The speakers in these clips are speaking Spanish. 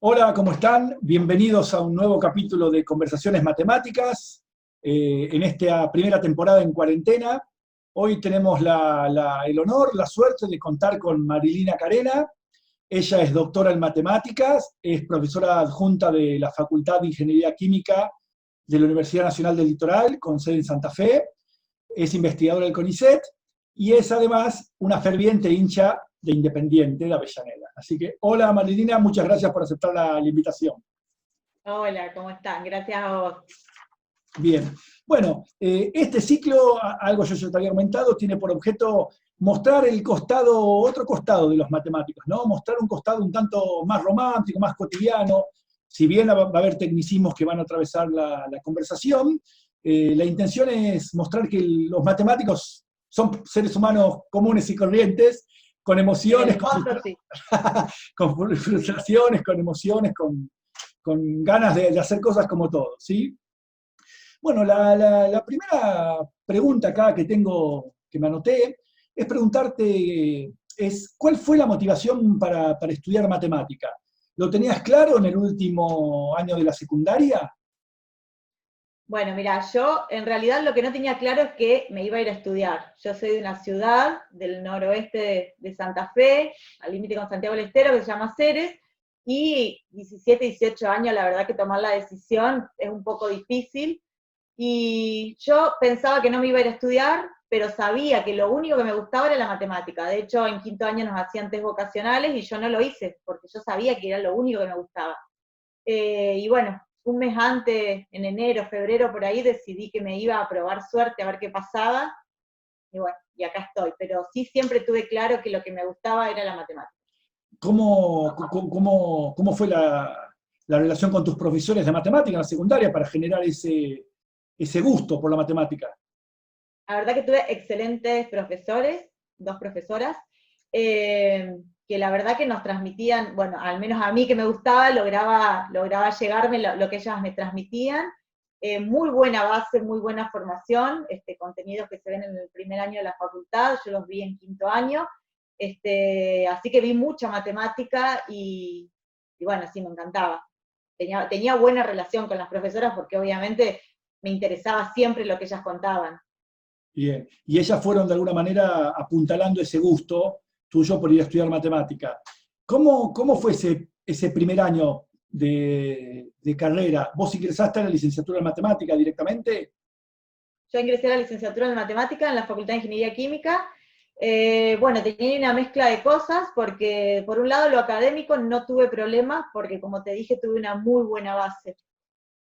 Hola, ¿cómo están? Bienvenidos a un nuevo capítulo de Conversaciones Matemáticas, en esta primera temporada en cuarentena. Hoy tenemos el honor, la suerte de contar con Marilina Carena. Ella es doctora en matemáticas, es profesora adjunta de la Facultad de Ingeniería Química de la Universidad Nacional del Litoral, con sede en Santa Fe, es investigadora del CONICET y es además una ferviente hincha de Independiente de Avellaneda. Así que, hola Marilina, muchas gracias por aceptar la invitación. Hola, ¿cómo están? Gracias a vos. Bien, bueno, este ciclo, algo yo ya te había comentado, tiene por objeto mostrar el costado, otro costado de los matemáticos, ¿no? Mostrar un costado un tanto más romántico, más cotidiano. Si bien va a haber tecnicismos que van a atravesar la conversación, la intención es mostrar que los matemáticos son seres humanos comunes y corrientes, con En emociones, el fondo sí. con frustraciones, con emociones, con ganas de hacer cosas como todos, ¿sí? Bueno, la primera pregunta acá que tengo, que me anoté, es preguntarte, ¿cuál fue la motivación para estudiar matemática? ¿Lo tenías claro en el último año de la secundaria? Bueno, mira, yo en realidad lo que no tenía claro es que me iba a ir a estudiar. Yo soy de una ciudad del noroeste de Santa Fe, al límite con Santiago del Estero, que se llama Ceres, y 17, 18 años, la verdad que tomar la decisión es un poco difícil. Y yo pensaba que no me iba a ir a estudiar, pero sabía que lo único que me gustaba era la matemática. De hecho, en quinto año nos hacían test vocacionales y yo no lo hice, porque yo sabía que era lo único que me gustaba. Y bueno, un mes antes, en enero, febrero, por ahí, decidí que me iba a probar suerte a ver qué pasaba, y bueno, y acá estoy. Pero sí siempre tuve claro que lo que me gustaba era la matemática. ¿Cómo fue la relación con tus profesores de matemática en la secundaria para generar ese gusto por la matemática? La verdad que tuve excelentes profesores, dos profesoras, que la verdad que nos transmitían, bueno, al menos a mí que me gustaba, lograba llegarme lo que ellas me transmitían. Muy buena base, muy buena formación, contenidos que se ven en el primer año de la facultad, yo los vi en quinto año, así que vi mucha matemática y bueno, sí, me encantaba. Tenía buena relación con las profesoras porque obviamente me interesaba siempre lo que ellas contaban. Bien. Y ellas fueron de alguna manera apuntalando ese gusto tuyo por ir a estudiar matemática. ¿Cómo fue ese primer año de carrera? ¿Vos ingresaste a la licenciatura en matemática directamente? Yo ingresé a la licenciatura en matemática en la Facultad de Ingeniería Química. Bueno, tenía una mezcla de cosas, porque por un lado lo académico no tuve problemas, porque como te dije, tuve una muy buena base.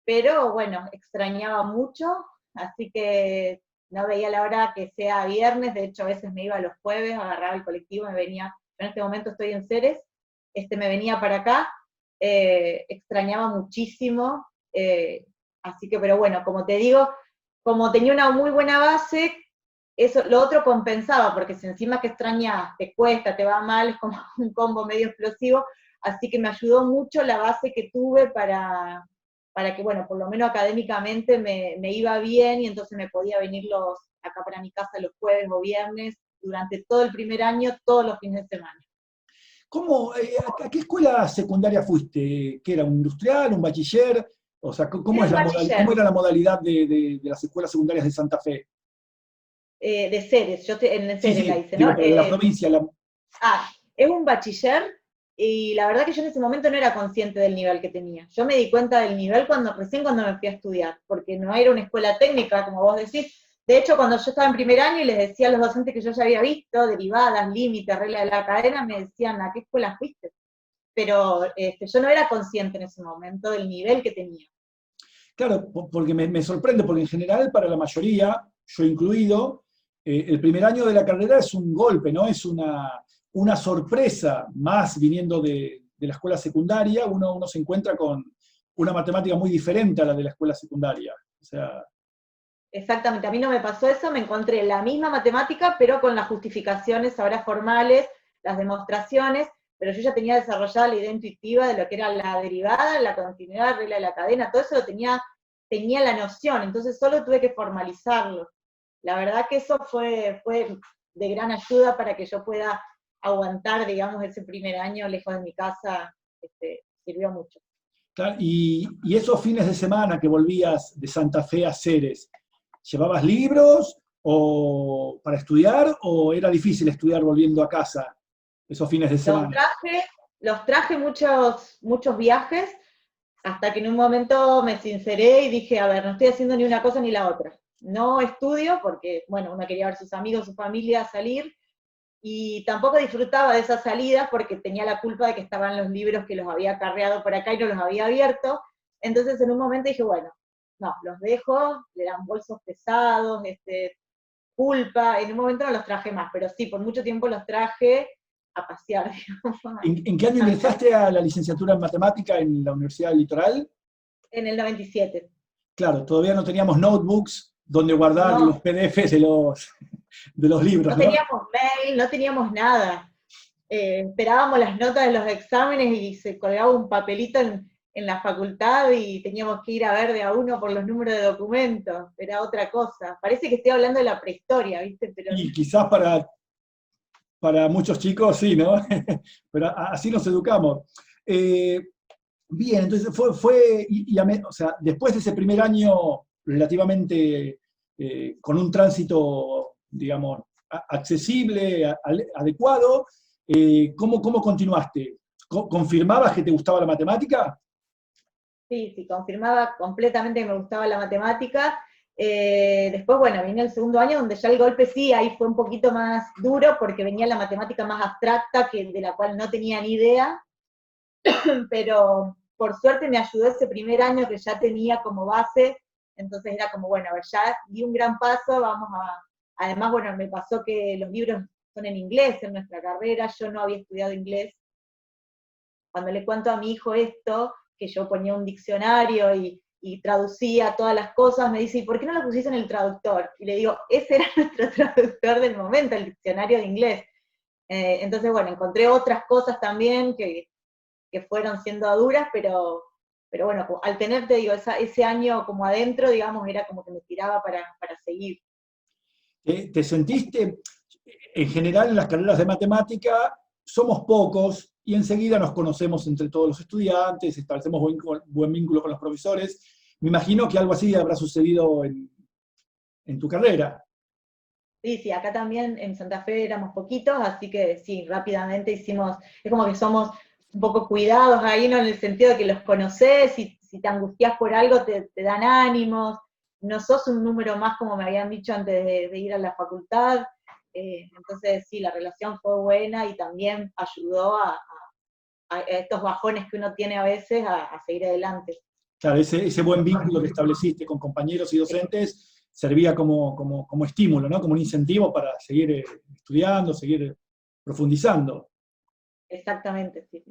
Pero bueno, extrañaba mucho, así que no veía la hora que sea viernes, de hecho a veces me iba los jueves, agarraba el colectivo, me venía, yo en este momento estoy en Ceres, me venía para acá, extrañaba muchísimo, así que, pero bueno, como te digo, como tenía una muy buena base, eso, lo otro compensaba, porque si encima que extrañas, te cuesta, te va mal, es como un combo medio explosivo, así que me ayudó mucho la base que tuve para que, bueno, por lo menos académicamente me iba bien y entonces me podía venir acá para mi casa los jueves o viernes, durante todo el primer año, todos los fines de semana. ¿A qué escuela secundaria fuiste? ¿Qué era, un industrial, un bachiller? O sea, Era un cómo bachiller era la modalidad de las escuelas secundarias de Santa Fe? de Ceres, en Sí, Ceres la sí, hice, digo, ¿no? pero de la provincia. Es un bachiller y la verdad que yo en ese momento no era consciente del nivel que tenía. Yo me di cuenta del nivel recién cuando me fui a estudiar, porque no era una escuela técnica, como vos decís. De hecho, cuando yo estaba en primer año y les decía a los docentes que yo ya había visto, derivadas, límites, regla de la cadena, me decían, ¿a qué escuela fuiste? Pero yo no era consciente en ese momento del nivel que tenía. Claro, porque me sorprende, porque en general para la mayoría, yo incluido, el primer año de la carrera es un golpe, ¿no? Es una sorpresa, más viniendo de la escuela secundaria, uno se encuentra con una matemática muy diferente a la de la escuela secundaria. O sea, Exactamente, a mí no me pasó eso, me encontré la misma matemática, pero con las justificaciones ahora formales, las demostraciones, pero yo ya tenía desarrollada la idea intuitiva de lo que era la derivada, la continuidad, regla de la cadena, todo eso tenía la noción, entonces solo tuve que formalizarlo. La verdad que eso fue de gran ayuda para que yo pueda aguantar, digamos, ese primer año lejos de mi casa, sirvió mucho. Claro, y esos fines de semana que volvías de Santa Fe a Ceres, ¿llevabas libros o para estudiar o era difícil estudiar volviendo a casa esos fines de Los semana? traje, los traje muchos viajes, hasta que en un momento me sinceré y dije, a ver, no estoy haciendo ni una cosa ni la otra. No estudio porque, bueno, uno quería ver sus amigos, su familia, salir, y tampoco disfrutaba de esas salidas porque tenía la culpa de que estaban los libros que los había carreado por acá y no los había abierto. Entonces en un momento dije, bueno, no, los dejo, le dan bolsos pesados, culpa, en un momento no los traje más, pero sí, por mucho tiempo los traje a pasear, digamos, ¿En qué año ingresaste a la licenciatura en matemática en la Universidad del Litoral? en el 97. Claro, todavía no teníamos notebooks donde guardar No, los PDFs de los libros, no ¿no? teníamos mail, no teníamos nada. Esperábamos las notas de los exámenes y se colgaba un papelito en la facultad y teníamos que ir a ver de a uno por los números de documentos, era otra cosa. Parece que estoy hablando de la prehistoria, ¿viste? Pero Y quizás para muchos chicos sí, ¿no? Pero así nos educamos. Eh, Bien, entonces o sea, después de ese primer año relativamente con un tránsito, digamos, accesible, adecuado, ¿cómo continuaste? ¿Confirmabas que te gustaba la matemática? sí, confirmaba completamente que me gustaba la matemática. Después, bueno, vine el segundo año donde ya el golpe sí, ahí fue un poquito más duro porque venía la matemática más abstracta, de la cual no tenía ni idea, pero por suerte me ayudó ese primer año que ya tenía como base, entonces era como, bueno, a ver, ya di un gran paso, además, bueno, me pasó que los libros son en inglés en nuestra carrera, yo no había estudiado inglés. Cuando le cuento a mi hijo esto, que yo ponía un diccionario y traducía todas las cosas, me dice, ¿y por qué no lo pusiste en el traductor? Y le digo, ese era nuestro traductor del momento, el diccionario de inglés. Entonces, bueno, encontré otras cosas también que fueron siendo duras, pero bueno, al tener, te digo, ese año como adentro, digamos, era como que me tiraba para seguir. ¿Te sentiste, en general en las carreras de matemática, somos pocos y enseguida nos conocemos entre todos los estudiantes, establecemos buen vínculo con los profesores? Me imagino que algo así habrá sucedido en tu carrera. Sí, sí, acá también en Santa Fe éramos poquitos, así que sí, rápidamente hicimos, es como que somos un poco cuidados ahí, ¿no? En el sentido de que los conocés, si te angustias por algo te dan ánimos, no sos un número más como me habían dicho antes de ir a la facultad, entonces sí, la relación fue buena y también ayudó a estos bajones que uno tiene a veces a seguir adelante. Claro, ese buen vínculo que estableciste con compañeros y docentes servía como estímulo, ¿no? Como un incentivo para seguir estudiando, seguir profundizando. Exactamente, sí.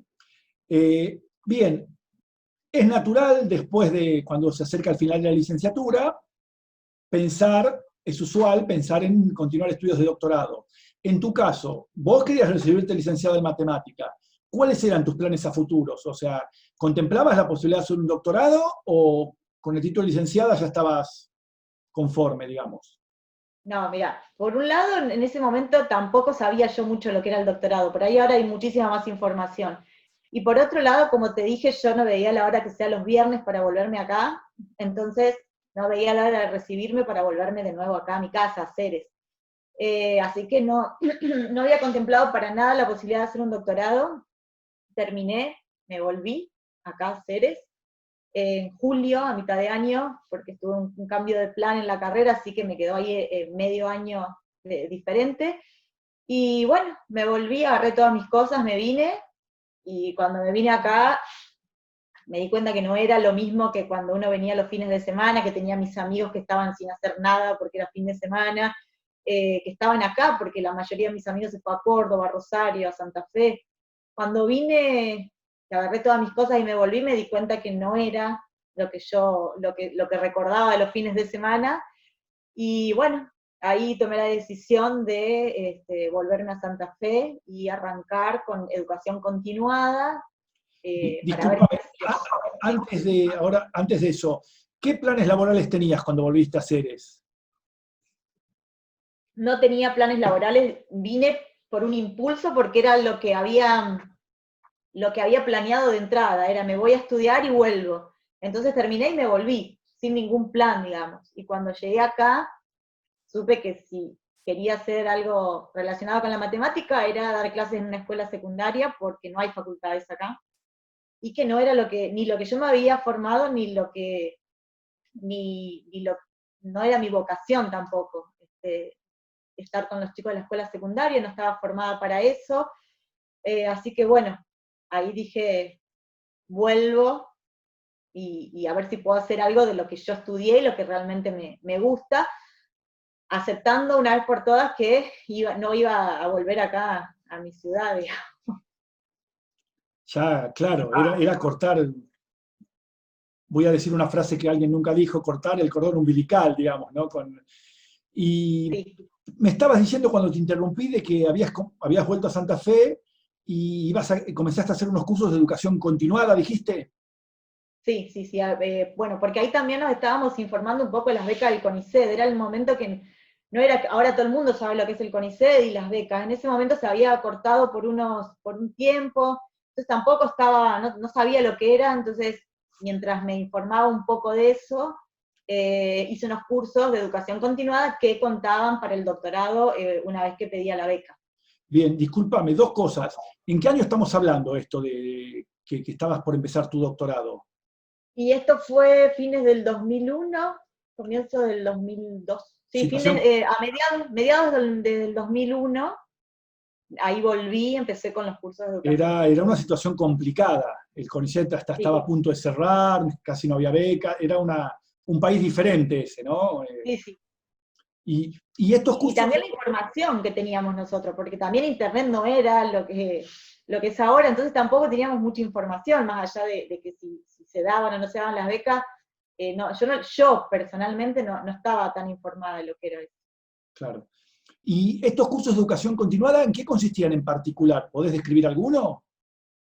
Bien, es natural después de cuando se acerca al final de la licenciatura, es usual pensar en continuar estudios de doctorado. En tu caso, vos querías recibirte licenciado en matemática. ¿Cuáles eran tus planes a futuros? O sea, ¿contemplabas la posibilidad de hacer un doctorado o con el título de licenciada ya estabas conforme, digamos? No, mira, por un lado, en ese momento tampoco sabía yo mucho lo que era el doctorado, por ahí ahora hay muchísima más información. Y por otro lado, como te dije, yo no veía la hora que sea los viernes para volverme acá, entonces no veía la hora de recibirme para volverme de nuevo acá a mi casa, a Ceres. Así que no, no había contemplado para nada la posibilidad de hacer un doctorado. Terminé, me volví acá a Ceres, en julio, a mitad de año, porque tuve un cambio de plan en la carrera, así que me quedó ahí medio año diferente. Y bueno, me volví, agarré todas mis cosas, me vine, y cuando me vine acá, me di cuenta que no era lo mismo que cuando uno venía los fines de semana, que tenía mis amigos que estaban sin hacer nada porque era fin de semana, que estaban acá, porque la mayoría de mis amigos se fue a Córdoba, a Rosario, a Santa Fe. Cuando vine, que agarré todas mis cosas y me volví, me di cuenta que no era lo que recordaba de los fines de semana, y bueno, ahí tomé la decisión de volverme a Santa Fe y arrancar con educación continuada, para ver Discúlpame, qué hacía. antes de eso, ¿qué planes laborales tenías cuando volviste a Ceres? No tenía planes laborales, vine por un impulso porque era lo que había lo que había planeado de entrada, era me voy a estudiar y vuelvo. Entonces terminé y me volví, sin ningún plan, digamos. Y cuando llegué acá, supe que si quería hacer algo relacionado con la matemática, era dar clases en una escuela secundaria, porque no hay facultades acá, y que no era ni lo que yo me había formado, ni lo, no era mi vocación tampoco, estar con los chicos de la escuela secundaria, no estaba formada para eso, así que bueno, ahí dije, vuelvo y a ver si puedo hacer algo de lo que yo estudié y lo que realmente me gusta, aceptando una vez por todas que no iba a volver acá a mi ciudad, digamos. Ya, claro, era cortar, voy a decir una frase que alguien nunca dijo, cortar el cordón umbilical, digamos, ¿no? Y Sí, me estabas diciendo cuando te interrumpí de que habías vuelto a Santa Fe y comenzaste a hacer unos cursos de educación continuada, dijiste. sí, sí, sí. Bueno, porque ahí también nos estábamos informando un poco de las becas del CONICET. Era el momento que no era, ahora todo el mundo sabe lo que es el CONICET y las becas. En ese momento se había cortado por un tiempo, entonces tampoco estaba, no sabía lo que era, entonces mientras me informaba un poco de eso, hice unos cursos de educación continuada que contaban para el doctorado una vez que pedía la beca. Bien, discúlpame, dos cosas. ¿En qué año estamos hablando esto de que estabas por empezar tu doctorado? Y esto fue fines del 2001, comienzo del 2002. Sí, Situación, a mediados del 2001, ahí volví, empecé con los cursos de educación era una continuada. situación complicada. El CONICET hasta estaba a Sí, punto de cerrar, casi no había beca, era un país diferente ese, ¿no? sí, sí. Y estos Y cursos, también la información que teníamos nosotros, porque también Internet no era lo que es ahora, entonces tampoco teníamos mucha información, más allá de que si se daban o no se daban las becas. No, yo personalmente no estaba tan informada de lo que era eso. claro. ¿Y estos cursos de educación continuada en qué consistían en particular? ¿Podés describir alguno?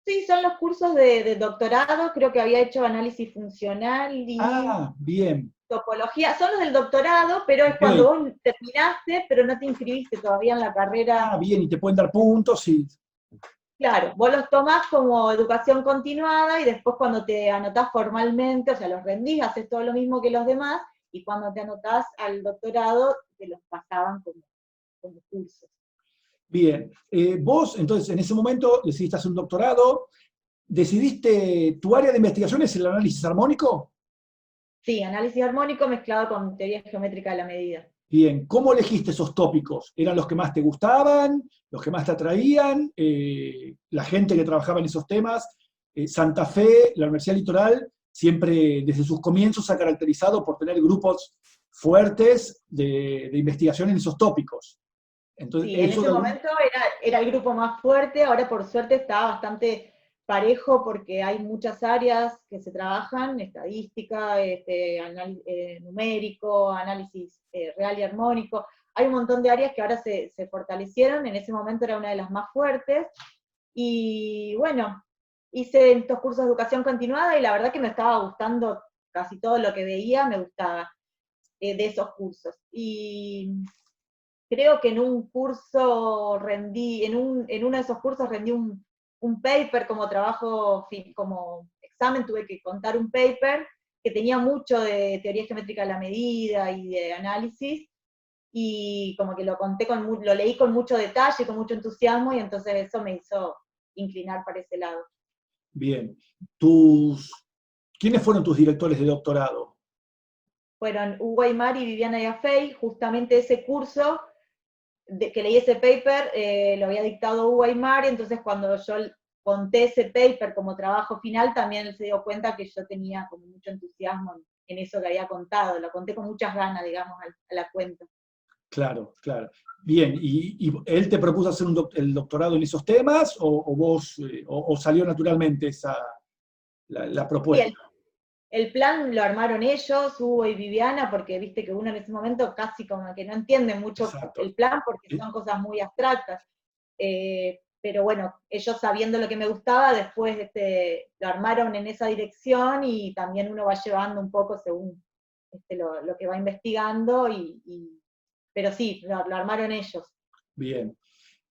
Sí, son los cursos de doctorado, creo que había hecho análisis funcional y Ah, bien, topología, son los del doctorado, pero es cuando ok. vos terminaste, pero no te inscribiste todavía en la carrera. Ah, bien, y te pueden dar puntos y... Claro, vos los tomás como educación continuada y después cuando te anotás formalmente, o sea, los rendís, haces todo lo mismo que los demás, y cuando te anotás al doctorado, te los pasaban como cursos. Bien. Vos, entonces, en ese momento decidiste hacer un doctorado, decidiste, ¿tu área de investigación es el análisis armónico? Sí, análisis armónico mezclado con teoría geométrica de la medida. Bien, ¿cómo elegiste esos tópicos? ¿Eran los que más te gustaban, los que más te atraían? La gente que trabajaba en esos temas. Santa Fe, la Universidad Litoral, siempre desde sus comienzos se ha caracterizado por tener grupos fuertes de investigación en esos tópicos. Entonces, Sí, en eso ese de algún... momento era el grupo más fuerte, ahora por suerte está bastante parejo porque hay muchas áreas que se trabajan, estadística, numérico, análisis real y armónico, hay un montón de áreas que ahora se fortalecieron, en ese momento era una de las más fuertes, y bueno, hice estos cursos de educación continuada y la verdad que me estaba gustando casi todo lo que veía, me gustaba de esos cursos. Y creo que en un curso rendí, en uno de esos cursos rendí un paper como trabajo, como examen, tuve que contar un paper que tenía mucho de teoría geométrica de la medida y de análisis, y como que lo leí con mucho detalle, con mucho entusiasmo, y entonces eso me hizo inclinar para ese lado. Bien. Tus, ¿Quiénes fueron tus directores de doctorado? Fueron Hugo Aymar y Viviana Yafey, justamente ese curso que leí ese paper, lo había dictado Hugo Aymar, entonces cuando yo conté ese paper como trabajo final, también él se dio cuenta que yo tenía como mucho entusiasmo en eso que había contado, lo conté con muchas ganas, digamos, a la cuenta. Claro, claro. Bien, ¿y él te propuso hacer el doctorado en esos temas o vos, o salió naturalmente la Y propuesta? el plan lo armaron ellos, Hugo y Viviana, porque viste que uno en ese momento casi como que no entiende mucho Exacto. el plan porque Eh, son cosas muy abstractas. Pero bueno, ellos sabiendo lo que me gustaba, después lo armaron en esa dirección y también uno va llevando un poco según lo que va investigando, pero sí, lo armaron ellos. Bien.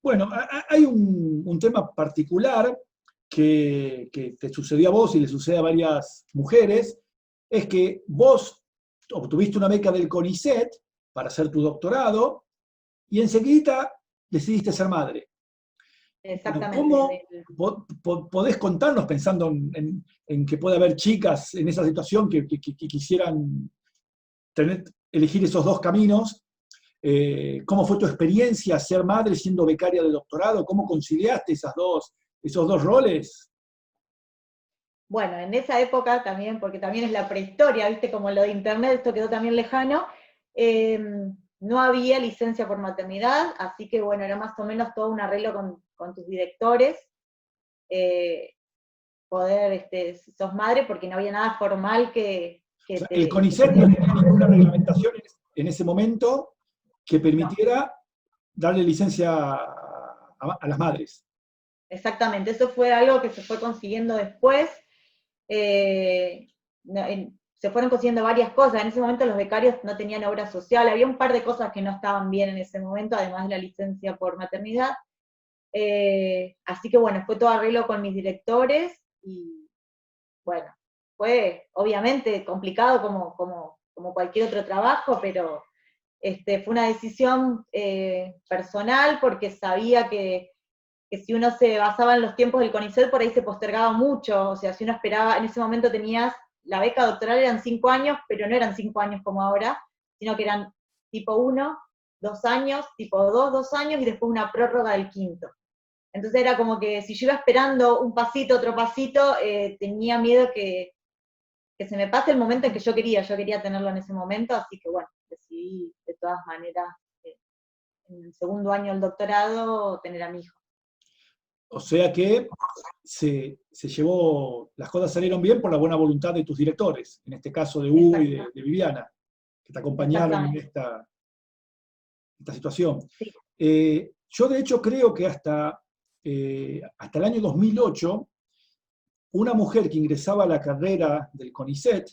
Bueno, hay un tema particular que te sucedió a vos y le sucede a varias mujeres, es que vos obtuviste una beca del CONICET para hacer tu doctorado y enseguida decidiste ser madre. Bueno, ¿cómo Exactamente. podés contarnos, pensando en que puede haber chicas en esa situación que quisieran elegir esos dos caminos? ¿Cómo fue tu experiencia ser madre siendo becaria de doctorado? ¿Cómo conciliaste esos dos roles? Bueno, en esa época también, porque también es la prehistoria, viste, como lo de internet, esto quedó también lejano, eh, no había licencia por maternidad, así que bueno, era más o menos todo un arreglo con tus directores, eh, poder, si sos madre, porque no había nada formal O que sea, el te CONICET no tenía ninguna reglamentación en ese momento que no, permitiera darle licencia a las madres. exactamente, eso fue algo que se fue consiguiendo después, se fueron consiguiendo varias cosas, en ese momento los becarios no tenían obra social, había un par de cosas que no estaban bien en ese momento, además de la licencia por maternidad, así que bueno, fue todo arreglo con mis directores, y bueno, fue obviamente complicado como cualquier otro trabajo, pero fue una decisión personal, porque sabía que si uno se basaba en los tiempos del CONICET, por ahí se postergaba mucho, o sea, si uno esperaba, en ese momento tenías, la beca doctoral eran 5 años, pero no eran 5 años como ahora, sino que eran tipo 1, 2 años, tipo 2, 2 años, y después una prórroga del quinto. Entonces era como que si yo iba esperando un pasito, otro pasito, tenía miedo que se me pase el momento en que yo quería tenerlo en ese momento, así que bueno, decidí de todas maneras, en el segundo año del doctorado, tener a mi hijo. O sea que se llevó, las cosas salieron bien por la buena voluntad de tus directores, en este caso de Hugo y Exacto, de Viviana, que te acompañaron en exactamente. esta situación. Sí. Yo de hecho creo que hasta el año 2008, una mujer que ingresaba a la carrera del CONICET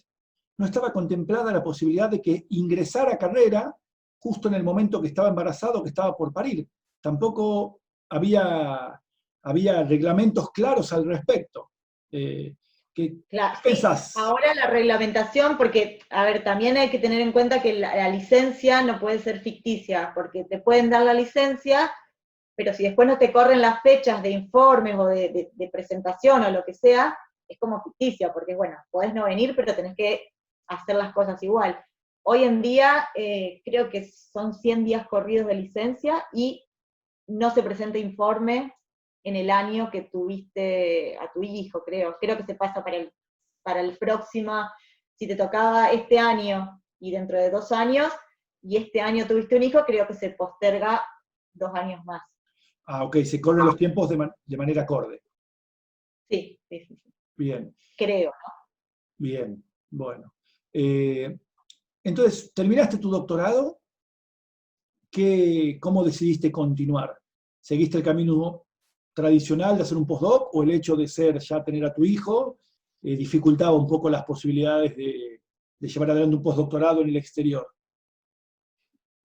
no estaba contemplada la posibilidad de que ingresara a carrera justo en el momento que estaba embarazado, que estaba por parir. Tampoco había reglamentos claros al respecto. ¿Qué Claro, sí, pensás? ahora la reglamentación, porque, a ver, también hay que tener en cuenta que la licencia no puede ser ficticia, porque te pueden dar la licencia, pero si después no te corren las fechas de informes o de presentación o lo que sea, es como ficticia, porque bueno, podés no venir, pero tenés que hacer las cosas igual. Hoy en día creo que son 100 días corridos de licencia y no se presenta informe en el año que tuviste a tu hijo, creo. Creo que se pasa para el próximo, si te tocaba este año y dentro de 2 años, y este año tuviste un hijo, creo que se posterga 2 años más. Ah, ok, se corren los tiempos de manera acorde. Sí, sí, sí, sí. Bien, Creo. bien, bueno. Eh, entonces, ¿terminaste tu doctorado? ¿Cómo decidiste continuar? ¿Seguiste el camino tradicional de hacer un postdoc o el hecho de ya tener a tu hijo dificultaba un poco las posibilidades de llevar adelante un postdoctorado en el exterior?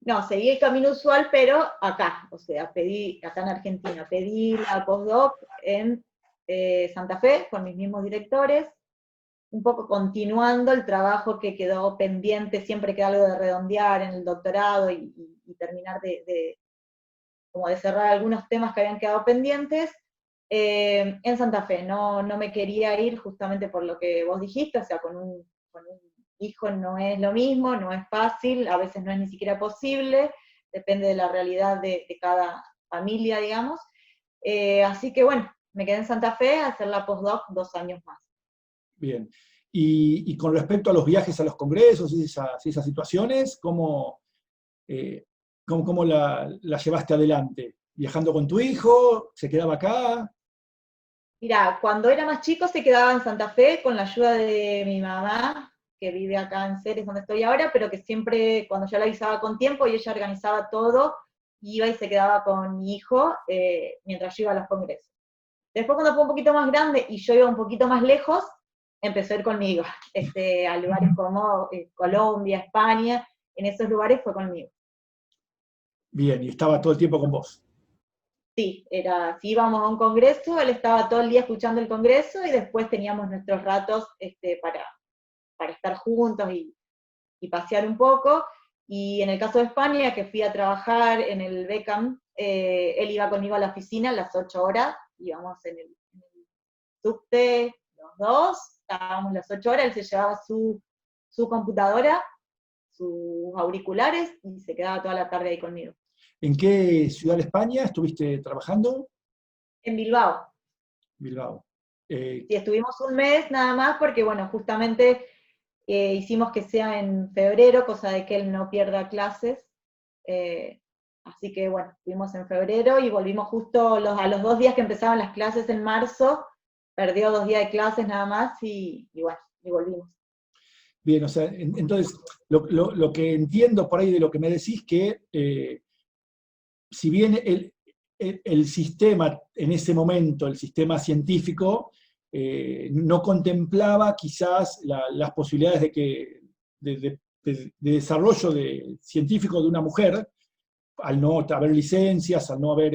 No, seguí el camino usual, pero acá, o sea, pedí, acá en Argentina, pedí la postdoc en Santa Fe con mis mismos directores, un poco continuando el trabajo que quedó pendiente, siempre queda algo de redondear en el doctorado y terminar como de cerrar algunos temas que habían quedado pendientes. En Santa Fe, no me quería ir justamente por lo que vos dijiste, o sea, con un hijo no es lo mismo, no es fácil, a veces no es ni siquiera posible, depende de la realidad de cada familia, digamos. Así que bueno, me quedé en Santa Fe a hacer la postdoc 2 años más. Bien. Y con respecto a los viajes a los congresos y esas situaciones, eh, cómo la llevaste adelante? ¿Viajando con tu hijo? ¿Se quedaba acá? Mira, cuando era más chico se quedaba en Santa Fe con la ayuda de mi mamá, que vive acá en Ceres, donde estoy ahora, pero que siempre, cuando yo la avisaba con tiempo y ella organizaba todo, iba y se quedaba con mi hijo mientras yo iba a los congresos. Después, cuando fue un poquito más grande y yo iba un poquito más lejos, empezó a ir conmigo, a lugares como Colombia, España, en esos lugares fue conmigo. Bien, y estaba todo el tiempo con vos. Sí, si íbamos a un congreso, él estaba todo el día escuchando el congreso y después teníamos nuestros ratos para estar juntos y pasear un poco. Y en el caso de España, que fui a trabajar en el Beckham, él iba conmigo a la oficina a las 8 horas, íbamos en el subte los dos, estábamos las 8 horas, él se llevaba su computadora, sus auriculares y se quedaba toda la tarde ahí conmigo. ¿En qué ciudad de España estuviste trabajando? En Bilbao. Bilbao. Sí, estuvimos un mes nada más porque, bueno, justamente hicimos que sea en febrero, cosa de que él no pierda clases. Eh, Así que, bueno, estuvimos en febrero y volvimos justo a los 2 días que empezaban las clases en marzo. Perdió 2 días de clases nada más y bueno, y volvimos. Bien, o sea, entonces, lo que entiendo por ahí de lo que me decís, que si bien el sistema, en ese momento, el sistema científico, no contemplaba quizás las posibilidades de desarrollo científico de una mujer, al no haber licencias, al no haber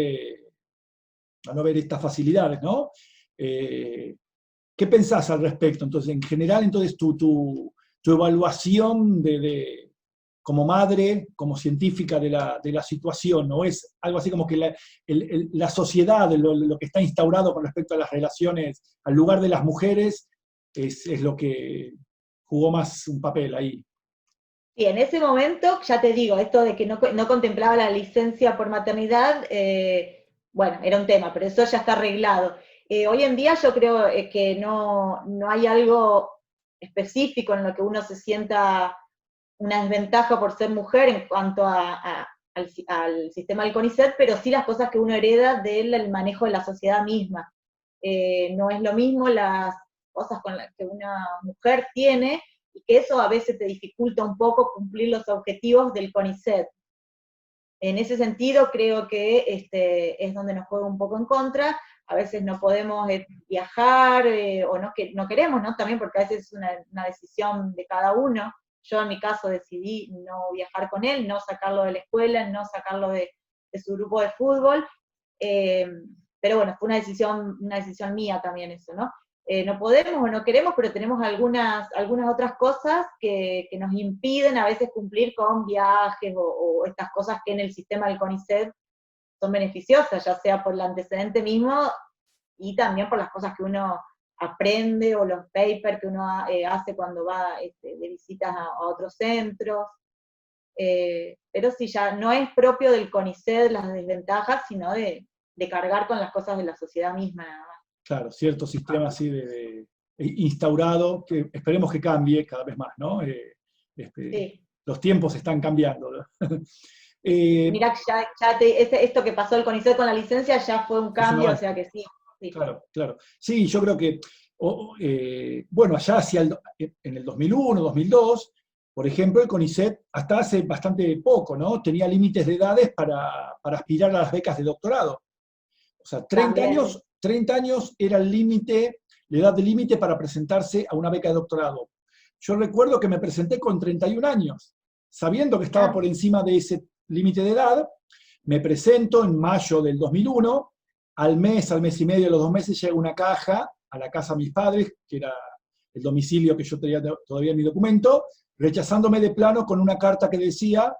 estas facilidades, ¿no? ¿Qué pensás al respecto? Entonces, en general, entonces, tu evaluación como madre, como científica de la situación, ¿no? Es algo así como que la sociedad, lo que está instaurado con respecto a las relaciones, al lugar de las mujeres, es lo que jugó más un papel ahí. Sí, en ese momento, ya te digo, esto de que no contemplaba la licencia por maternidad, bueno, era un tema, pero eso ya está arreglado. Hoy en día yo creo que no hay algo específico en lo que uno se sienta una desventaja por ser mujer en cuanto al sistema del CONICET, pero sí las cosas que uno hereda del manejo de la sociedad misma. No es lo mismo las cosas con las que una mujer tiene, y que eso a veces te dificulta un poco cumplir los objetivos del CONICET. En ese sentido, creo que es donde nos juega un poco en contra. A veces no podemos viajar o no queremos, ¿no? También porque a veces es una decisión de cada uno. Yo en mi caso decidí no viajar con él, no sacarlo de la escuela, no sacarlo de su grupo de fútbol. Pero bueno, fue una decisión mía también eso, ¿no? No podemos o no queremos, pero tenemos algunas otras cosas que nos impiden a veces cumplir con viajes o estas cosas que en el sistema del CONICET son beneficiosas, ya sea por el antecedente mismo y también por las cosas que uno aprende o los papers que uno hace cuando va de visitas a otros centros. Pero sí, ya no es propio del CONICET las desventajas, sino de cargar con las cosas de la sociedad misma nada más. Claro, cierto sistema así instaurado, que esperemos que cambie cada vez más, ¿no? Sí. Los tiempos están cambiando, ¿no? Mirá que esto que pasó el CONICET con la licencia ya fue un cambio, o sea que sí. Claro, claro. Sí, yo creo que, bueno, allá en el 2001, 2002, por ejemplo, el CONICET, hasta hace bastante poco, ¿no? Tenía límites de edades para aspirar a las becas de doctorado. O sea, 30 años era la edad de límite para presentarse a una beca de doctorado. Yo recuerdo que me presenté con 31 años, sabiendo que estaba por encima de ese límite de edad. Me presento en mayo del 2001, al mes y medio, los 2 meses, llega una caja a la casa de mis padres, que era el domicilio que yo tenía todavía en mi documento, rechazándome de plano con una carta que decía: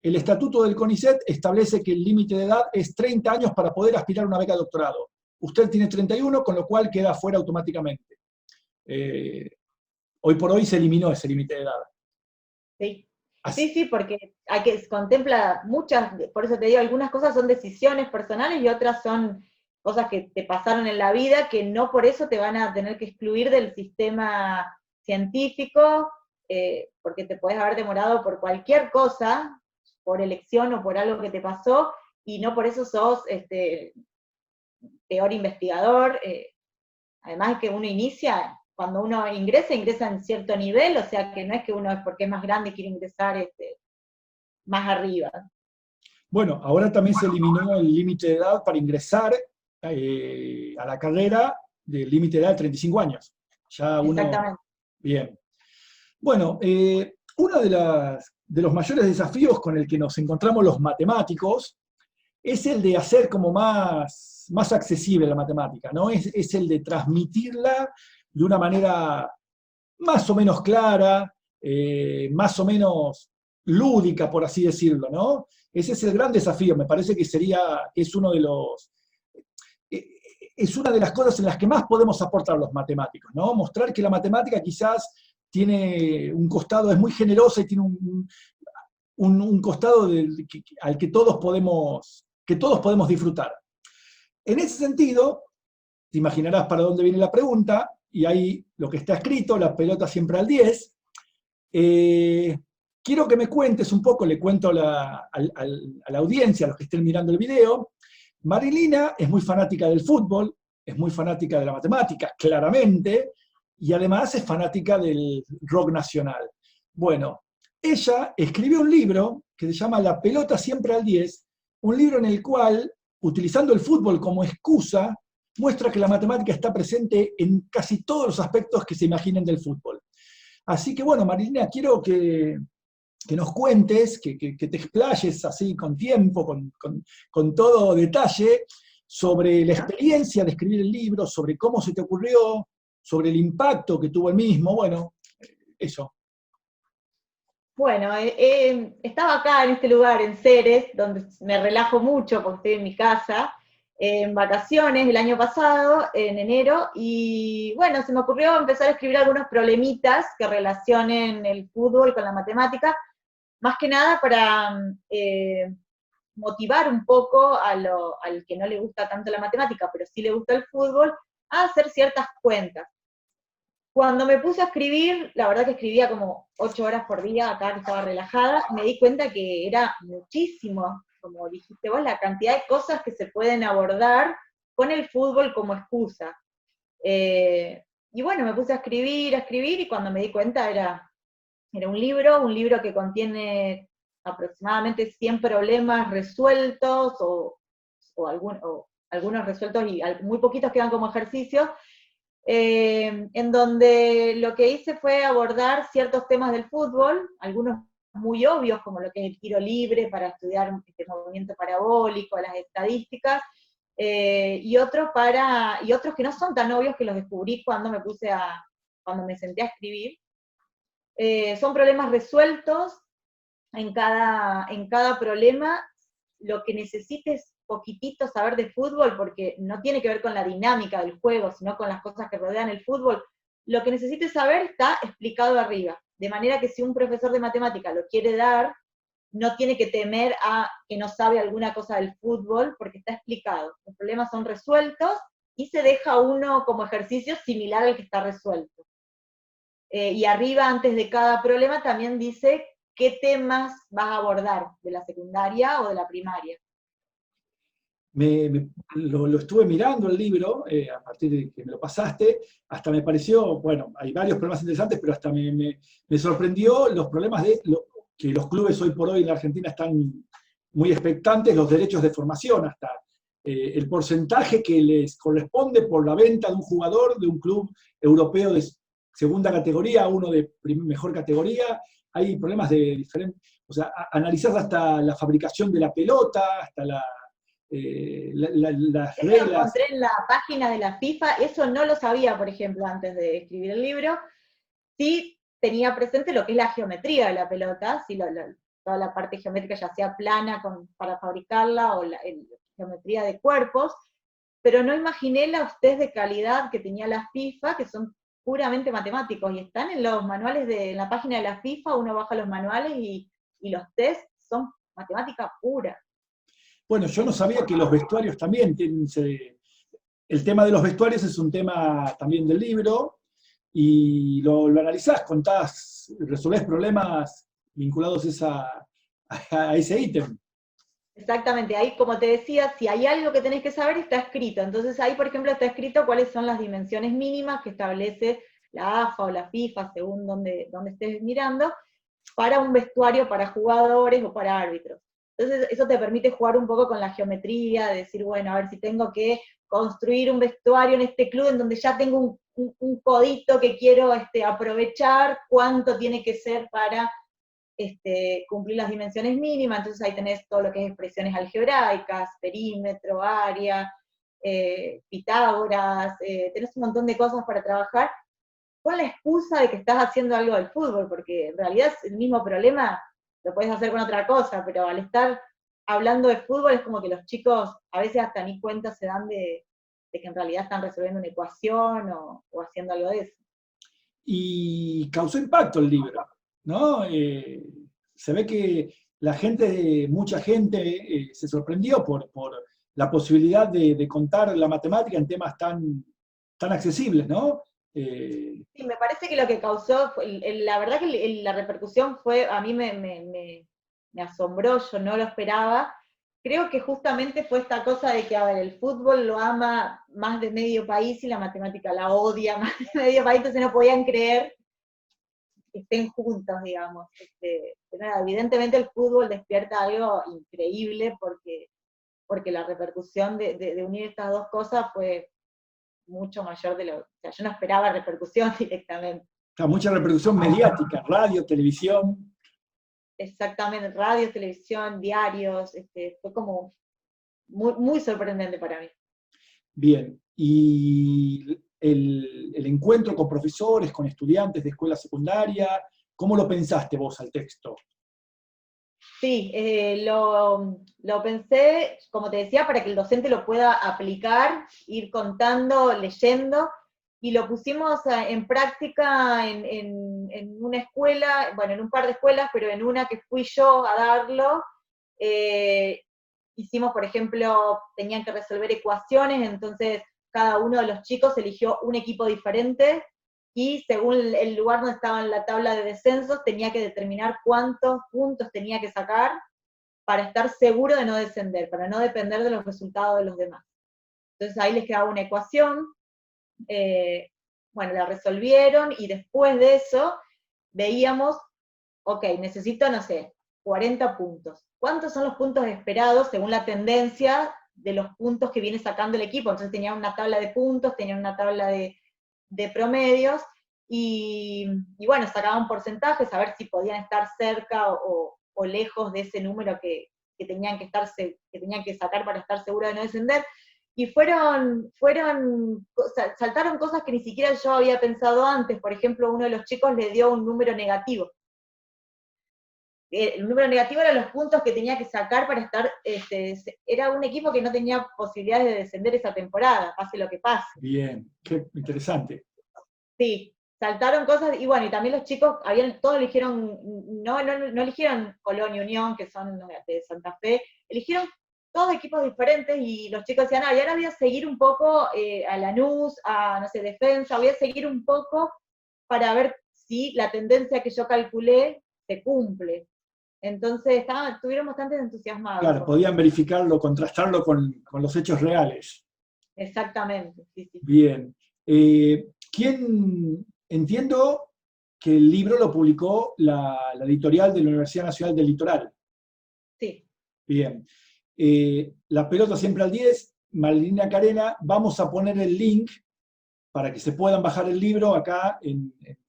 el estatuto del CONICET establece que el límite de edad es 30 años para poder aspirar a una beca de doctorado. Usted tiene 31, con lo cual queda fuera automáticamente. Hoy por hoy se eliminó ese límite de edad. Sí. Sí, porque contempla muchas, por eso te digo, algunas cosas son decisiones personales y otras son cosas que te pasaron en la vida que no por eso te van a tener que excluir del sistema científico, porque te puedes haber demorado por cualquier cosa, por elección o por algo que te pasó, y no por eso sos peor investigador. Además que uno cuando uno ingresa en cierto nivel, o sea que no es que uno porque es más grande quiere ingresar más arriba. Bueno, ahora también se eliminó el límite de edad para ingresar a la carrera del límite de edad de 35 años. Ya Exactamente. Bien. Bueno, uno de los mayores desafíos con el que nos encontramos los matemáticos es el de hacer como más accesible la matemática, ¿no? Es el de transmitirla de una manera más o menos clara, más o menos lúdica, por así decirlo, ¿no? Ese es el gran desafío, me parece que es uno de los, es una de las cosas en las que más podemos aportar los matemáticos, ¿no? Mostrar que la matemática quizás tiene un costado, es muy generosa y tiene un costado al que todos podemos disfrutar. En ese sentido, te imaginarás para dónde viene la pregunta, y ahí lo que está escrito, la pelota siempre al 10. Quiero que me cuentes un poco, le cuento a la audiencia, a los que estén mirando el video. Marilina es muy fanática del fútbol, es muy fanática de la matemática, claramente, y además es fanática del rock nacional. Bueno, ella escribió un libro que se llama La pelota siempre al 10, un libro en el cual, utilizando el fútbol como excusa, muestra que la matemática está presente en casi todos los aspectos que se imaginen del fútbol. Así que bueno, Marilina, quiero que nos cuentes, que te explayes así con tiempo, con todo detalle, sobre la experiencia de escribir el libro, sobre cómo se te ocurrió, sobre el impacto que tuvo el mismo, bueno, eso. Bueno, estaba acá en este lugar, en Ceres, donde me relajo mucho porque estoy en mi casa, en vacaciones el año pasado, en enero, y bueno, se me ocurrió empezar a escribir algunos problemitas que relacionen el fútbol con la matemática, más que nada para motivar un poco al que no le gusta tanto la matemática, pero sí le gusta el fútbol, a hacer ciertas cuentas. Cuando me puse a escribir, la verdad que escribía como 8 horas por día, acá que estaba relajada, me di cuenta que era muchísimo, como dijiste vos, la cantidad de cosas que se pueden abordar con el fútbol como excusa. Y bueno, me puse a escribir, y cuando me di cuenta era un libro que contiene aproximadamente 100 problemas resueltos, o algunos resueltos y muy poquitos quedan como ejercicios, en donde lo que hice fue abordar ciertos temas del fútbol, algunos muy obvios, como lo que es el tiro libre para estudiar este movimiento parabólico, las estadísticas, y otros que no son tan obvios, que los descubrí cuando me senté a escribir. Son problemas resueltos. En cada problema, lo que necesites poquitito saber de fútbol, porque no tiene que ver con la dinámica del juego, sino con las cosas que rodean el fútbol, lo que necesites saber está explicado arriba, de manera que si un profesor de matemática lo quiere dar, no tiene que temer a que no sabe alguna cosa del fútbol, porque está explicado. Los problemas son resueltos y se deja uno como ejercicio similar al que está resuelto. Y arriba, antes de cada problema, también dice qué temas vas a abordar, de la secundaria o de la primaria. Lo estuve mirando el libro, a partir de que me lo pasaste, hasta me pareció, bueno, hay varios problemas interesantes, pero hasta me sorprendió los problemas que los clubes hoy por hoy en la Argentina están muy expectantes, los derechos de formación, hasta el porcentaje que les corresponde por la venta de un jugador de un club europeo de segunda categoría a uno de mejor categoría. Hay problemas de diferentes, o sea, analizás hasta la fabricación de la pelota, hasta las Eso reglas. lo encontré en la página de la FIFA, eso no lo sabía, por ejemplo, antes de escribir el libro. Sí tenía presente lo que es la geometría de la pelota, sí, toda la parte geométrica, ya sea plana para fabricarla, o geometría de cuerpos, pero no imaginé los test de calidad que tenía la FIFA, que son puramente matemáticos, y están en los manuales en la página de la FIFA, uno baja los manuales y los test son matemática pura. Bueno, yo no sabía que los vestuarios también el tema de los vestuarios es un tema también del libro, y lo analizás, contás, resolvés problemas vinculados a ese ítem. Exactamente, ahí como te decía, si hay algo que tenés que saber, está escrito. Entonces ahí, por ejemplo, está escrito cuáles son las dimensiones mínimas que establece la AFA o la FIFA, según donde estés mirando, para un vestuario para jugadores o para árbitros. Entonces eso te permite jugar un poco con la geometría, de decir, bueno, a ver si tengo que construir un vestuario en este club en donde ya tengo un codito que quiero aprovechar, cuánto tiene que ser para cumplir las dimensiones mínimas, entonces ahí tenés todo lo que es expresiones algebraicas, perímetro, área, Pitágoras, tenés un montón de cosas para trabajar, con la excusa de que estás haciendo algo del fútbol, porque en realidad es el mismo problema, lo puedes hacer con otra cosa, pero al estar hablando de fútbol es como que los chicos a veces hasta ni cuenta se dan de que en realidad están resolviendo una ecuación o haciendo algo de eso. Y causó impacto el libro, ¿no? Se ve que mucha gente se sorprendió por la posibilidad de contar la matemática en temas tan accesibles, ¿no? Sí, me parece que lo que causó, la verdad que la repercusión fue, a mí me asombró, yo no lo esperaba. Creo que justamente fue esta cosa de que, a ver, el fútbol lo ama más de medio país y la matemática la odia más de medio país, entonces no podían creer que estén juntos, digamos. Nada, evidentemente el fútbol despierta algo increíble porque la repercusión de unir estas dos cosas fue mucho mayor de o sea, yo no esperaba repercusión directamente. Mucha repercusión mediática, radio, televisión. Exactamente, radio, televisión, diarios, fue como muy, muy sorprendente para mí. Bien, y el encuentro con profesores, con estudiantes de escuela secundaria, ¿cómo lo pensaste vos al texto? Sí, lo pensé, como te decía, para que el docente lo pueda aplicar, ir contando, leyendo, y lo pusimos en práctica en una escuela, bueno, en un par de escuelas, pero en una que fui yo a darlo, hicimos, por ejemplo, tenían que resolver ecuaciones, entonces cada uno de los chicos eligió un equipo diferente, y según el lugar donde estaba en la tabla de descensos, tenía que determinar cuántos puntos tenía que sacar para estar seguro de no descender, para no depender de los resultados de los demás. Entonces ahí les quedaba una ecuación, bueno, la resolvieron, y después de eso veíamos, ok, necesito, no sé, 40 puntos. ¿Cuántos son los puntos esperados según la tendencia de los puntos que viene sacando el equipo? Entonces tenían una tabla de puntos, tenían una tabla de promedios, y bueno, sacaban porcentajes, a ver si podían estar cerca o lejos de ese número que tenían que sacar para estar seguros de no descender. Y saltaron cosas que ni siquiera yo había pensado antes. Por ejemplo, uno de los chicos le dio un número negativo. El número negativo eran los puntos que tenía que sacar para estar, era un equipo que no tenía posibilidades de descender esa temporada, pase lo que pase. Bien, qué interesante. Sí, saltaron cosas, y bueno, y también los chicos, todos eligieron, no eligieron Colón y Unión, que son de Santa Fe, eligieron todos equipos diferentes, y los chicos decían, y ahora voy a seguir un poco a Lanús, a, no sé, Defensa, voy a seguir un poco para ver si la tendencia que yo calculé se cumple. Entonces estuvieron bastante entusiasmados. Claro, podían verificarlo, contrastarlo con los hechos reales. Exactamente, sí, sí. Bien. Entiendo que el libro lo publicó la editorial de la Universidad Nacional del Litoral. Sí. Bien. La pelota siempre al 10, Malvina Carena, vamos a poner el link para que se puedan bajar el libro acá,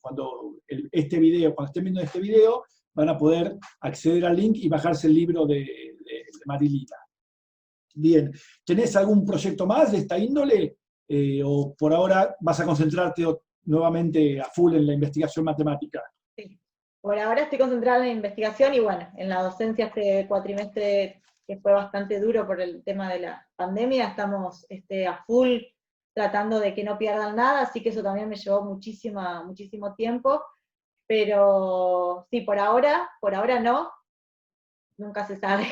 cuando estén viendo este video, van a poder acceder al link y bajarse el libro de Marilina. Bien, ¿tenés algún proyecto más de esta índole? ¿O por ahora vas a concentrarte nuevamente a full en la investigación matemática? Sí. Por ahora estoy concentrada en la investigación y bueno, en la docencia este cuatrimestre, que fue bastante duro por el tema de la pandemia, estamos a full tratando de que no pierdan nada, así que eso también me llevó muchísimo tiempo, pero sí, por ahora no, nunca se sabe.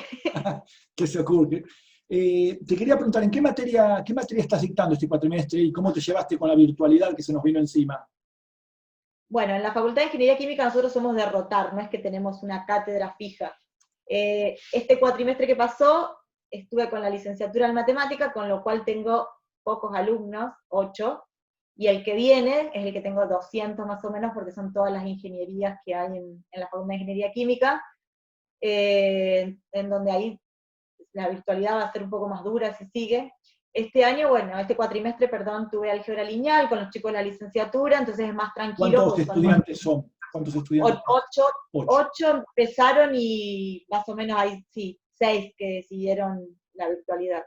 ¿Qué se ocurre? Te quería preguntar, qué materia estás dictando este cuatrimestre y cómo te llevaste con la virtualidad que se nos vino encima? Bueno, en la Facultad de Ingeniería Química nosotros somos de rotar, no es que tenemos una cátedra fija. Este cuatrimestre que pasó, estuve con la licenciatura en matemática, con lo cual tengo pocos alumnos, 8, y el que viene es el que tengo 200 más o menos, porque son todas las ingenierías que hay en la Facultad de Ingeniería Química, en donde ahí la virtualidad va a ser un poco más dura si sigue. Este cuatrimestre, tuve álgebra lineal con los chicos de la licenciatura, entonces es más tranquilo. ¿Cuántos estudiantes son? ¿Cuántos estudiantes? Ocho, Ocho. 8 empezaron y más o menos hay, sí, 6 que siguieron la virtualidad.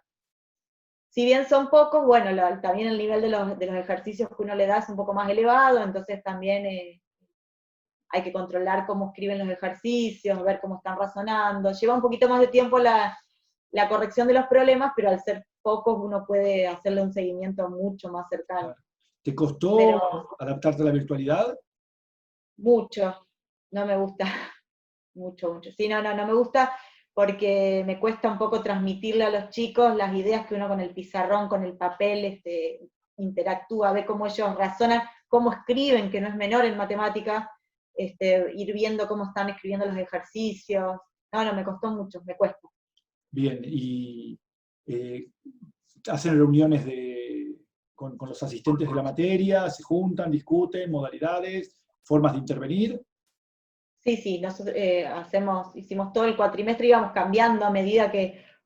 Si bien son pocos, bueno, también el nivel de los ejercicios que uno le da es un poco más elevado, entonces también hay que controlar cómo escriben los ejercicios, ver cómo están razonando. Lleva un poquito más de tiempo la corrección de los problemas, pero al ser pocos uno puede hacerle un seguimiento mucho más cercano. Claro. ¿Te costó Pero adaptarte a la virtualidad? mucho, no me gusta, mucho. Sí, no me gusta porque me cuesta un poco transmitirle a los chicos las ideas que uno con el pizarrón, con el papel, interactúa, ve cómo ellos razonan, cómo escriben, que no es menor en matemática, ir viendo cómo están escribiendo los ejercicios. No, me costó mucho, me cuesta. Bien, y hacen reuniones con los asistentes de la materia, se juntan, discuten, modalidades, formas de intervenir. Sí, nosotros hicimos todo el cuatrimestre, íbamos cambiando a medida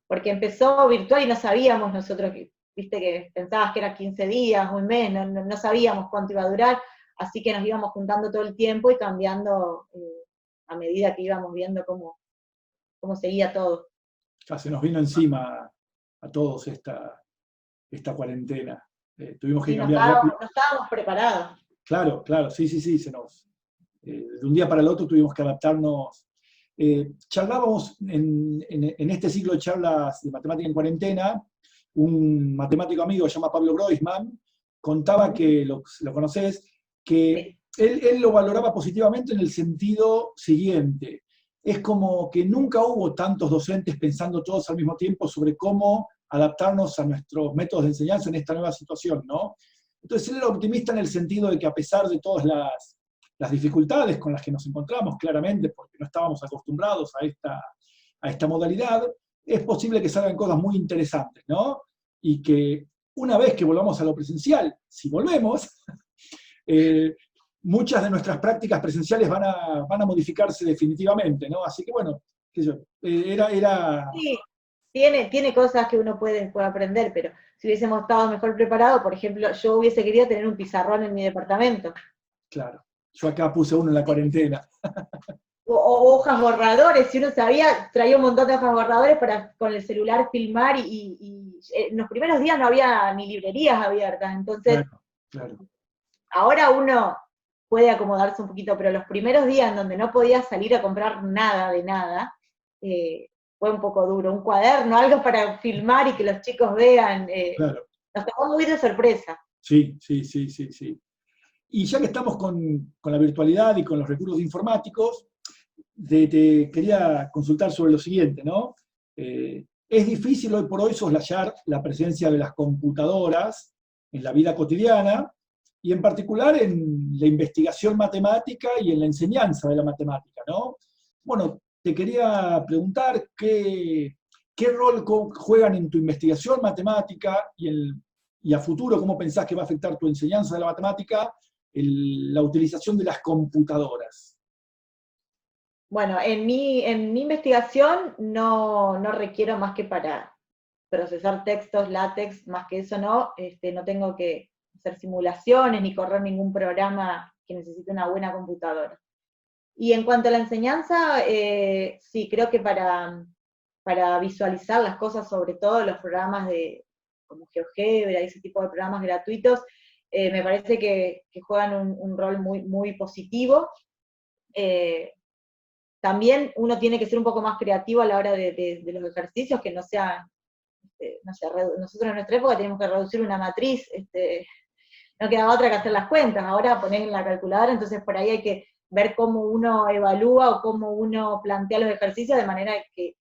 porque empezó virtual y no sabíamos nosotros, viste que pensabas que era 15 días, un mes, no sabíamos cuánto iba a durar, así que nos íbamos juntando todo el tiempo y cambiando a medida que íbamos viendo cómo seguía todo. Se nos vino encima a todos esta cuarentena. Tuvimos que Sí, cambiar rápido. no estábamos preparados. Claro, sí, de un día para el otro tuvimos que adaptarnos. Charlábamos en este ciclo de charlas de matemática en cuarentena, un matemático amigo que se llama Pablo Groisman, contaba que, lo conocés, que él lo valoraba positivamente en el sentido siguiente. Es como que nunca hubo tantos docentes pensando todos al mismo tiempo sobre cómo adaptarnos a nuestros métodos de enseñanza en esta nueva situación, ¿no? Entonces él era optimista en el sentido de que a pesar de todas las dificultades con las que nos encontramos, claramente, porque no estábamos acostumbrados a esta modalidad, es posible que salgan cosas muy interesantes, ¿no? Y que una vez que volvamos a lo presencial, si volvemos, muchas de nuestras prácticas presenciales van a modificarse definitivamente, ¿no? Así que bueno, era... Sí, tiene cosas que uno puede aprender, pero si hubiésemos estado mejor preparados, por ejemplo, yo hubiese querido tener un pizarrón en mi departamento. Claro, yo acá puse uno en la cuarentena. O hojas borradores, si uno sabía, traía un montón de hojas borradores para con el celular filmar y en los primeros días no había ni librerías abiertas, entonces Claro. ahora uno puede acomodarse un poquito, pero los primeros días en donde no podía salir a comprar nada de nada, fue un poco duro. Un cuaderno, algo para filmar y que los chicos vean, Claro. nos tomó muy de sorpresa. Sí. Y ya que estamos con la virtualidad y con los recursos informáticos, te quería consultar sobre lo siguiente, ¿no? Es difícil hoy por hoy soslayar la presencia de las computadoras en la vida cotidiana y en particular en la investigación matemática y en la enseñanza de la matemática, ¿no? Bueno, te quería preguntar qué rol juegan en tu investigación matemática y a futuro cómo pensás que va a afectar tu enseñanza de la matemática la utilización de las computadoras. Bueno, en mi investigación no requiero más que para procesar textos, látex, más que eso no tengo que hacer simulaciones ni correr ningún programa que necesite una buena computadora. Y en cuanto a la enseñanza, sí, creo que para visualizar las cosas, sobre todo los programas como GeoGebra y ese tipo de programas gratuitos, me parece que juegan un rol muy, muy positivo. También uno tiene que ser un poco más creativo a la hora de los ejercicios, que no sea, no sé, nosotros en nuestra época teníamos que reducir una matriz, no quedaba otra que hacer las cuentas, ahora ponés en la calculadora, entonces por ahí hay que ver cómo uno evalúa o cómo uno plantea los ejercicios de manera que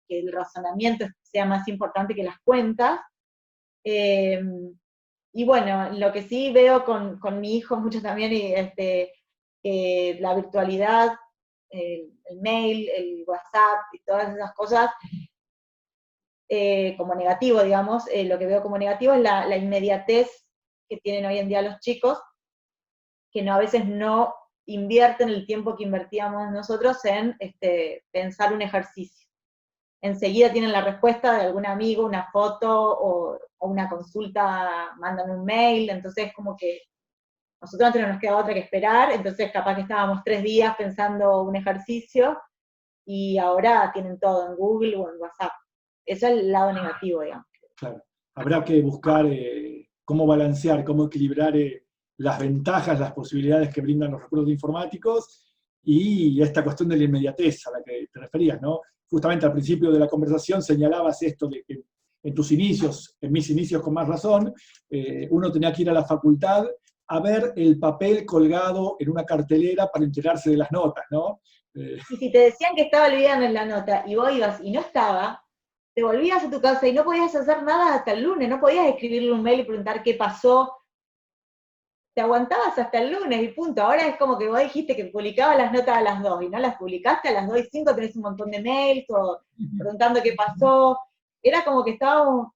el razonamiento sea más importante que las cuentas. Y bueno, lo que sí veo con mi hijo mucho también, la virtualidad, el mail, el WhatsApp y todas esas cosas, como negativo, digamos, lo que veo como negativo es la inmediatez que tienen hoy en día los chicos, que a veces no invierten el tiempo que invertíamos nosotros en pensar un ejercicio. Enseguida tienen la respuesta de algún amigo, una foto o una consulta, mandan un mail, entonces como que nosotros antes no nos quedaba otra que esperar, entonces capaz que estábamos 3 días pensando un ejercicio, y ahora tienen todo en Google o en WhatsApp. Eso es el lado negativo, digamos. Claro. Habrá que buscar cómo balancear, cómo equilibrar las ventajas, las posibilidades que brindan los recursos informáticos y esta cuestión de la inmediatez a la que te referías, ¿no? Justamente al principio de la conversación señalabas esto de que en tus inicios, en mis inicios con más razón, uno tenía que ir a la facultad a ver el papel colgado en una cartelera para enterarse de las notas, ¿no? Y si te decían que estaba el viernes la nota y vos ibas y no estaba, te volvías a tu casa y no podías hacer nada hasta el lunes, no podías escribirle un mail y preguntar qué pasó, te aguantabas hasta el lunes y punto. Ahora es como que vos dijiste que publicabas las notas a las 2 y no las publicaste a las 2:05, tenés un montón de mails o preguntando qué pasó. Era como que estábamos,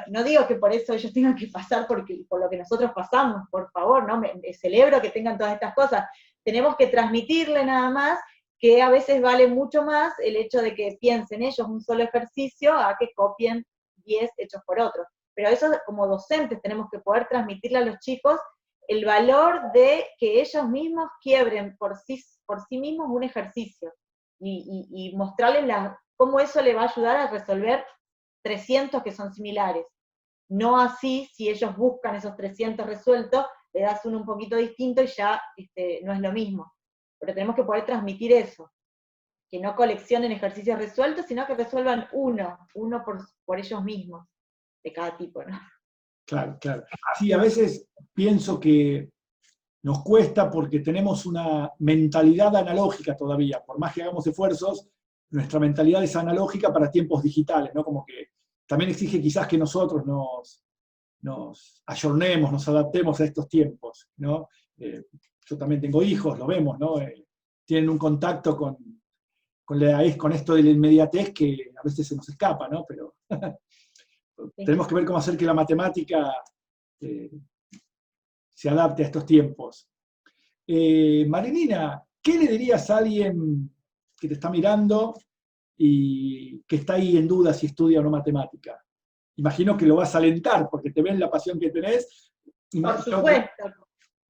no digo que por eso ellos tengan que pasar por lo que nosotros pasamos, por favor, ¿no? Celebro que tengan todas estas cosas. Tenemos que transmitirle nada más que a veces vale mucho más el hecho de que piensen ellos un solo ejercicio a que copien 10 hechos por otros. Pero eso como docentes tenemos que poder transmitirle a los chicos el valor de que ellos mismos quiebren por sí mismos un ejercicio y mostrarles cómo eso le va a ayudar a resolver 300 que son similares. No así, si ellos buscan esos 300 resueltos, le das uno un poquito distinto y ya no es lo mismo. Pero tenemos que poder transmitir eso, que no coleccionen ejercicios resueltos, sino que resuelvan uno por ellos mismos, de cada tipo, ¿no? Claro, claro. Sí, a veces pienso que nos cuesta porque tenemos una mentalidad analógica todavía, por más que hagamos esfuerzos, nuestra mentalidad es analógica para tiempos digitales, ¿no? Como que también exige quizás que nosotros nos ayornemos, nos adaptemos a estos tiempos, ¿no? Yo también tengo hijos, lo vemos, ¿no? Tienen un contacto con esto de la inmediatez que a veces se nos escapa, ¿no? Pero tenemos que ver cómo hacer que la matemática se adapte a estos tiempos. Marilina, ¿qué le dirías a alguien que te está mirando y que está ahí en duda si estudia o no matemática? Imagino que lo vas a alentar porque te ven la pasión que tenés. Por supuesto.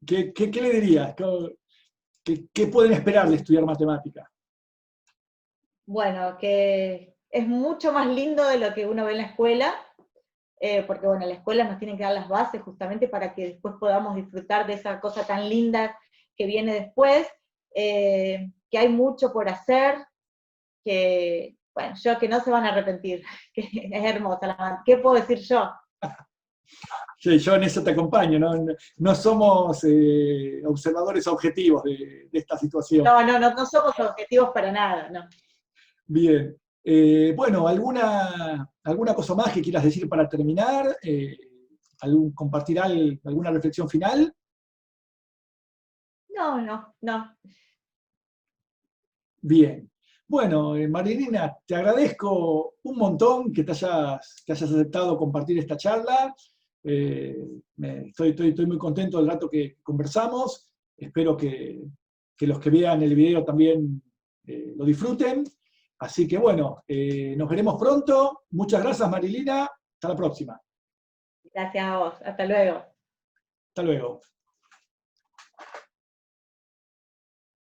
¿Qué le dirías? ¿Qué pueden esperar de estudiar matemática? Bueno, que es mucho más lindo de lo que uno ve en la escuela, porque bueno, la escuela nos tiene que dar las bases justamente para que después podamos disfrutar de esa cosa tan linda que viene después, que hay mucho por hacer, que, bueno, que no se van a arrepentir, que es hermosa. ¿Qué puedo decir yo? Sí, yo en eso te acompaño, no somos observadores objetivos de esta situación. No somos objetivos para nada, no. Bien. Bueno, ¿alguna cosa más que quieras decir para terminar? ¿Compartir alguna reflexión final? No. Bien. Bueno, Marilina, te agradezco un montón que hayas aceptado compartir esta charla. Estoy muy contento del rato que conversamos. Espero que los que vean el video también lo disfruten. Así que bueno, nos veremos pronto. Muchas gracias, Marilina. Hasta la próxima. Gracias a vos. Hasta luego. Hasta luego.